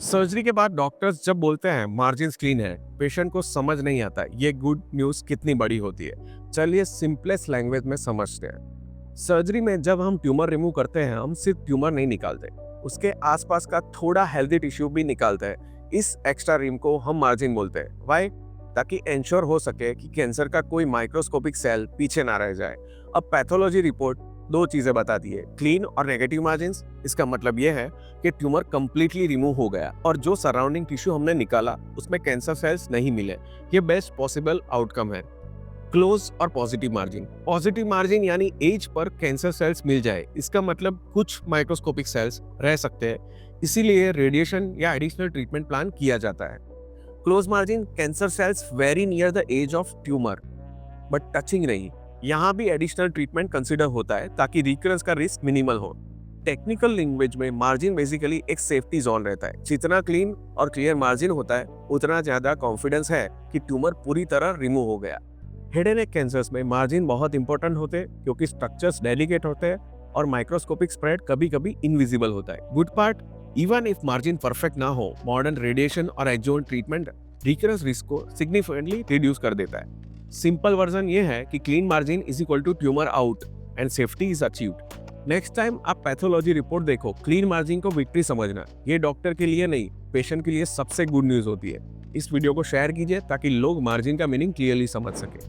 Surgery के बाद doctors जब बोलते हैं मार्जिन क्लीन है, पेशेंट को समझ नहीं आता ये गुड न्यूज कितनी बड़ी होती है। चलिए सिंपलेस्ट लैंग्वेज में समझते हैं। सर्जरी में जब हम ट्यूमर रिमूव करते हैं, हम सिर्फ ट्यूमर नहीं निकालते, उसके आसपास का थोड़ा हेल्दी टिश्यू भी निकालते हैं। इस एक्स्ट्रा रिम को हम मार्जिन बोलते हैं। वाई? ताकि इंश्योर हो सके कि कैंसर का कोई माइक्रोस्कोपिक सेल पीछे ना रह जाए। अब पैथोलॉजी रिपोर्ट दो चीजें बताती है, क्लीन और नेगेटिव मार्जिन। इसका मतलब यह है कि ट्यूमर कंप्लीटली रिमूव हो गया और जो सराउंडिंग टिश्यू हमने निकाला उसमें कैंसर सेल्स नहीं मिले। ये बेस्ट पॉसिबल आउटकम है। क्लोज और पॉजिटिव मार्जिन। पॉजिटिव मार्जिन यानी एज पर कैंसर सेल्स मिल जाए, इसका मतलब कुछ माइक्रोस्कोपिक सेल्स रह सकते हैं, इसीलिए रेडिएशन या एडिशनल ट्रीटमेंट प्लान किया जाता है। Close margin, cancer cells very near the edge of tumour but touching नहीं। यहाँ भी एडिशनल ट्रीटमेंट कंसिडर होता है ताकि रिकरेंस का रिस्क मिनिमल हो। टेक्निकल लैंग्वेज में मार्जिन बेसिकली एक सेफ्टी जोन रहता है। जितना क्लीन और क्लियर मार्जिन होता है, उतना ज्यादा कॉन्फिडेंस है कि ट्यूमर पूरी तरह रिमूव हो गया। हेड एंड नेक कैंसर्स में मार्जिन बहुत इंपॉर्टेंट होते हैं क्योंकि स्ट्रक्चर्स डेलिकेट होते हैं और माइक्रोस्कोपिक स्प्रेड कभी कभी इनविजिबल होता है। Good part, even if margin perfect ना हो, मॉडर्न रेडिएशन और एडजॉइंट ट्रीटमेंट रिकरेंस रिस्क को सिग्निफिकेंटली रिड्यूस कर देता है। सिंपल वर्जन ये है कि clean margin is equal to tumour out and safety is achieved. Next time आप पैथोलॉजी रिपोर्ट देखो, क्लीन मार्जिन को विक्ट्री समझना। ये डॉक्टर के लिए नहीं, पेशेंट के लिए सबसे गुड न्यूज होती है। इस वीडियो को शेयर कीजिए ताकि लोग मार्जिन का मीनिंग क्लियरली समझ सके।